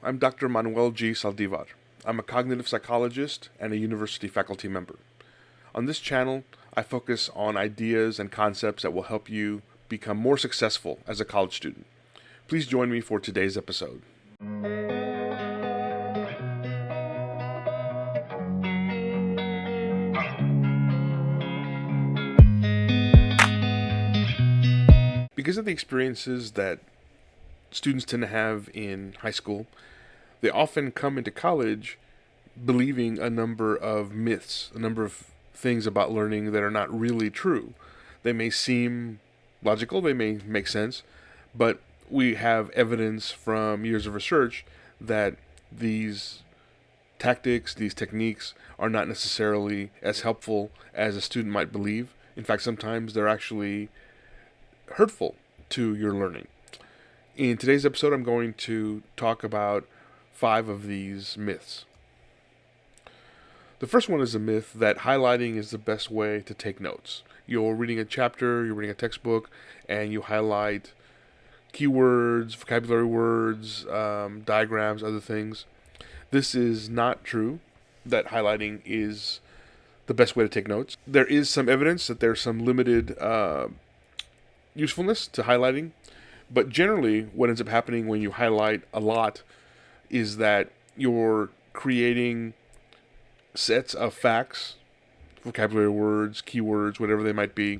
I'm Dr. Manuel G. Saldivar. I'm a cognitive psychologist and a university faculty member. On this channel, I focus on ideas and concepts that will help you become more successful as a college student. Please join me for today's episode. Because of the experiences that students tend to have in high school, they often come into college believing a number of myths, a number of things about learning that are not really true. They may seem logical, they may make sense, but we have evidence from years of research that these tactics, these techniques are not necessarily as helpful as a student might believe. In fact, sometimes they're actually hurtful to your learning. In today's episode, I'm going to talk about 5 of these myths. The first one is a myth that highlighting is the best way to take notes. You're reading a chapter, you're reading a textbook, and you highlight keywords, vocabulary words, diagrams, other things. This is not true, that highlighting is the best way to take notes. There is some evidence that there's some limited usefulness to highlighting, but generally what ends up happening when you highlight a lot is that you're creating sets of facts, vocabulary words, keywords, whatever they might be,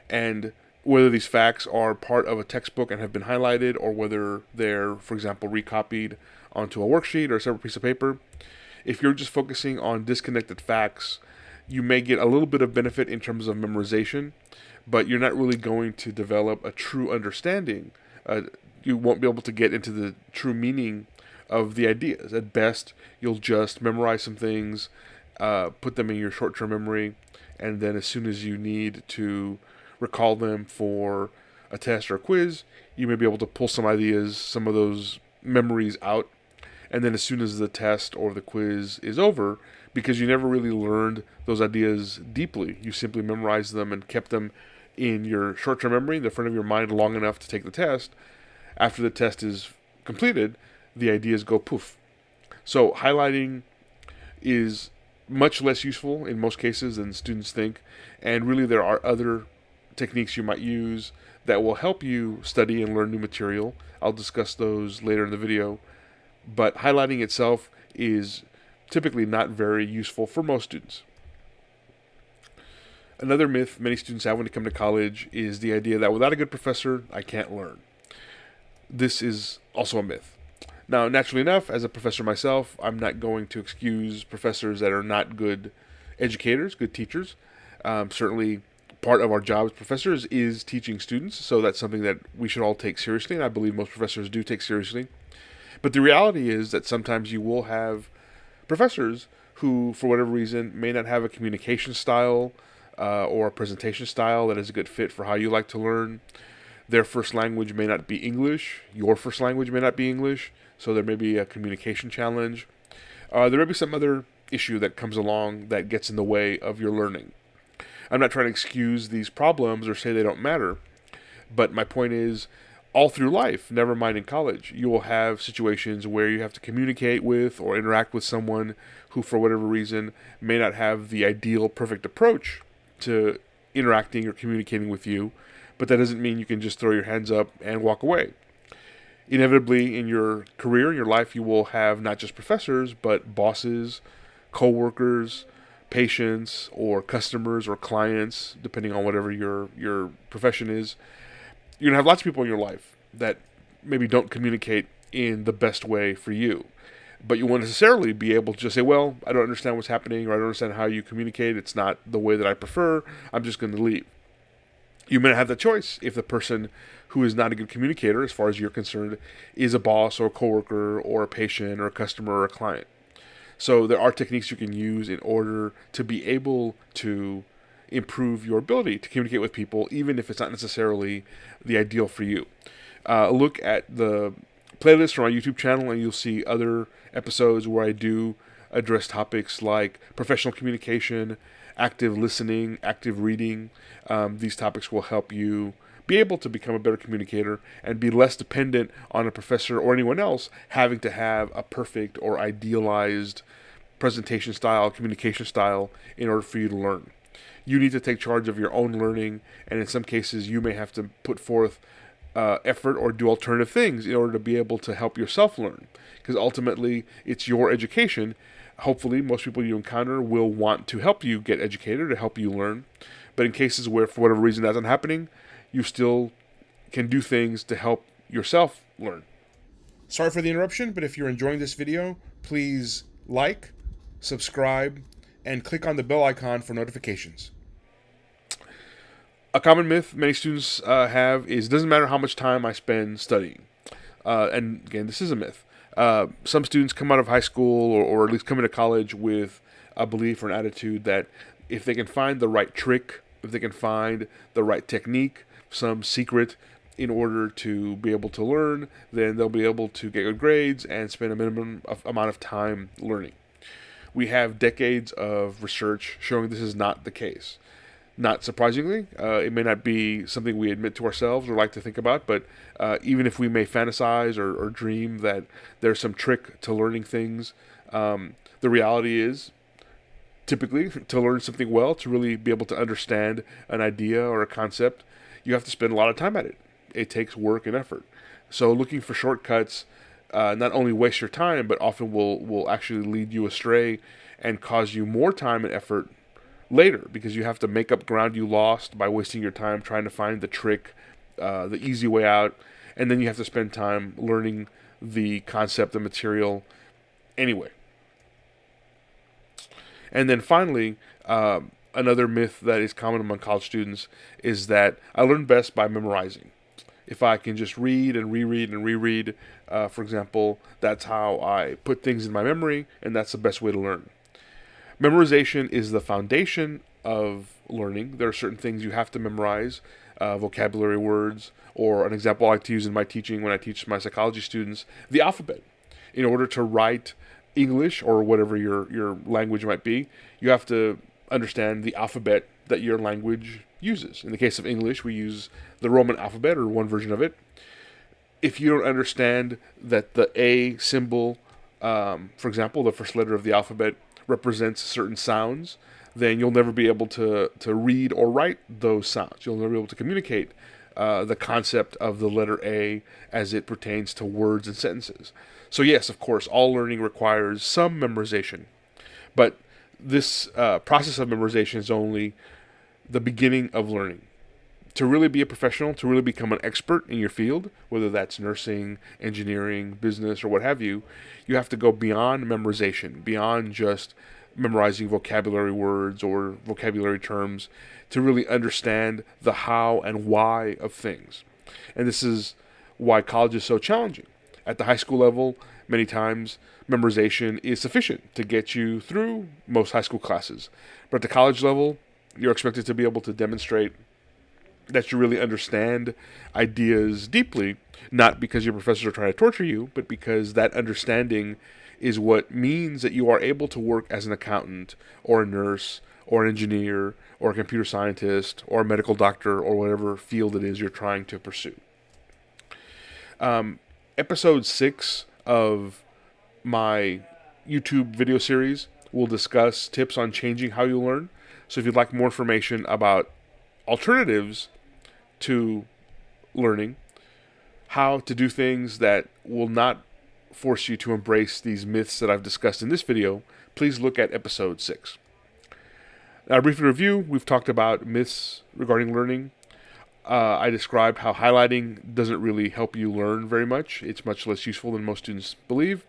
and whether these facts are part of a textbook and have been highlighted, or whether they're, for example, recopied onto a worksheet or a separate piece of paper. If you're just focusing on disconnected facts, you may get a little bit of benefit in terms of memorization, but you're not really going to develop a true understanding. You won't be able to get into the true meaning of the ideas. At best, you'll just memorize some things, put them in your short-term memory, and then as soon as you need to recall them for a test or a quiz, you may be able to pull some ideas, some of those memories out, and then as soon as the test or the quiz is over, because you never really learned those ideas deeply, you simply memorized them and kept them in your short-term memory, in the front of your mind long enough to take the test. After the test is completed, the ideas go poof. So highlighting is much less useful in most cases than students think, and really there are other techniques you might use that will help you study and learn new material. I'll discuss those later in the video, but highlighting itself is typically not very useful for most students. Another myth many students have when they come to college is the idea that without a good professor, I can't learn. This is also a myth. Now, naturally enough, as a professor myself, I'm not going to excuse professors that are not good educators, good teachers. Certainly, part of our job as professors is teaching students, so that's something that we should all take seriously, and I believe most professors do take seriously. But the reality is that sometimes you will have professors who, for whatever reason, may not have a communication style or a presentation style that is a good fit for how you like to learn. Their first language may not be English. Your first language may not be English. So there may be a communication challenge. There may be some other issue that comes along that gets in the way of your learning. I'm not trying to excuse these problems or say they don't matter. But my point is, all through life, never mind in college, you will have situations where you have to communicate with or interact with someone who, for whatever reason, may not have the ideal, perfect approach to interacting or communicating with you. But that doesn't mean you can just throw your hands up and walk away. Inevitably, in your career, in your life, you will have not just professors, but bosses, co-workers, patients, or customers or clients, depending on whatever your profession is. You're going to have lots of people in your life that maybe don't communicate in the best way for you. But you won't necessarily be able to just say, well, I don't understand what's happening, or I don't understand how you communicate. It's not the way that I prefer. I'm just going to leave. You may not have that choice if the person who is not a good communicator, as far as you're concerned, is a boss or a coworker or a patient or a customer or a client. So there are techniques you can use in order to be able to improve your ability to communicate with people, even if it's not necessarily the ideal for you. Look at the playlist from my YouTube channel, and you'll see other episodes where I do address topics like professional communication, active listening, active reading. These topics will help you be able to become a better communicator and be less dependent on a professor or anyone else having to have a perfect or idealized presentation style, communication style in order for you to learn. You need to take charge of your own learning, and in some cases you may have to put forth effort or do alternative things in order to be able to help yourself learn, because ultimately it's your education. Hopefully most people you encounter will want to help you get educated, to help you learn, but in cases where for whatever reason that's not happening, you still can do things to help yourself learn. Sorry for the interruption, but if you're enjoying this video, please like, subscribe, and click on the bell icon for notifications. A common myth many students have is it doesn't matter how much time I spend studying. And again, this is a myth. Some students come out of high school or at least come into college with a belief or an attitude that if they can find the right trick, if they can find the right technique, some secret in order to be able to learn, then they'll be able to get good grades and spend a minimum amount of time learning. We have decades of research showing this is not the case. Not surprisingly, it may not be something we admit to ourselves or like to think about, but even if we may fantasize or dream that there's some trick to learning things, the reality is typically to learn something well, to really be able to understand an idea or a concept, you have to spend a lot of time at it. It takes work and effort. So looking for shortcuts not only waste your time, but often will actually lead you astray and cause you more time and effort later, because you have to make up ground you lost by wasting your time trying to find the trick, the easy way out, and then you have to spend time learning the concept, the material anyway. And then finally, another myth that is common among college students is that I learn best by memorizing. If I can just read and reread and reread, for example, that's how I put things in my memory, and that's the best way to learn. Memorization is the foundation of learning. There are certain things you have to memorize, vocabulary words, or an example I like to use in my teaching when I teach my psychology students, the alphabet. In order to write English or whatever your language might be, you have to understand the alphabet that your language uses. In the case of English, we use the Roman alphabet, or one version of it. If you don't understand that the A symbol, for example, the first letter of the alphabet, represents certain sounds, then you'll never be able to read or write those sounds. You'll never be able to communicate the concept of the letter A as it pertains to words and sentences. So yes, of course, all learning requires some memorization, but this process of memorization is only the beginning of learning. To really be a professional, to really become an expert in your field, whether that's nursing, engineering, business, or what have you, you have to go beyond memorization, beyond just memorizing vocabulary words or vocabulary terms, to really understand the how and why of things. And this is why college is so challenging. At the high school level, many times memorization is sufficient to get you through most high school classes. But at the college level, you're expected to be able to demonstrate that you really understand ideas deeply, not because your professors are trying to torture you, but because that understanding is what means that you are able to work as an accountant or a nurse or an engineer or a computer scientist or a medical doctor or whatever field it is you're trying to pursue. Episode 6 of my YouTube video series will discuss tips on changing how you learn. So if you'd like more information about alternatives to learning, how to do things that will not force you to embrace these myths that I've discussed in this video, please look at episode 6. Now, briefly review, we've talked about myths regarding learning. I described how highlighting doesn't really help you learn very much. It's much less useful than most students believe.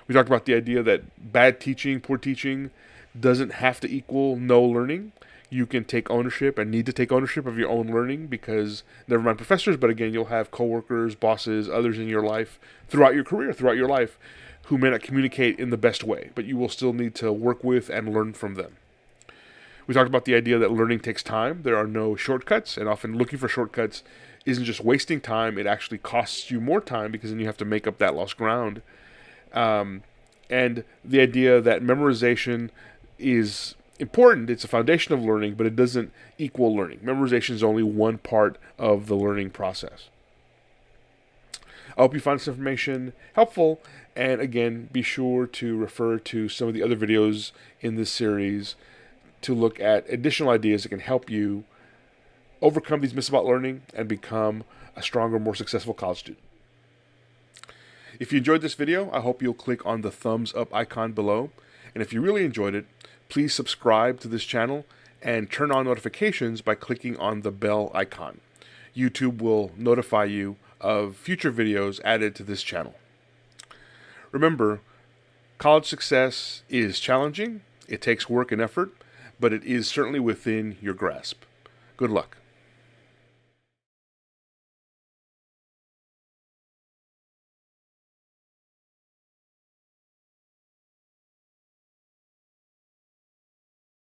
We talked about the idea that bad teaching, poor teaching, doesn't have to equal no learning. You can take ownership and need to take ownership of your own learning, because never mind professors, but again, you'll have coworkers, bosses, others in your life throughout your career, throughout your life, who may not communicate in the best way, but you will still need to work with and learn from them. We talked about the idea that learning takes time. There are no shortcuts, and often looking for shortcuts isn't just wasting time, it actually costs you more time, because then you have to make up that lost ground. And the idea that memorization is important. It's a foundation of learning, but it doesn't equal learning. Memorization is only one part of the learning process. I hope you find this information helpful, and again, be sure to refer to some of the other videos in this series to look at additional ideas that can help you overcome these myths about learning and become a stronger, more successful college student. If you enjoyed this video, I hope you'll click on the thumbs up icon below, and if you really enjoyed it, please subscribe to this channel and turn on notifications by clicking on the bell icon. YouTube will notify you of future videos added to this channel. Remember, college success is challenging, it takes work and effort, but it is certainly within your grasp. Good luck.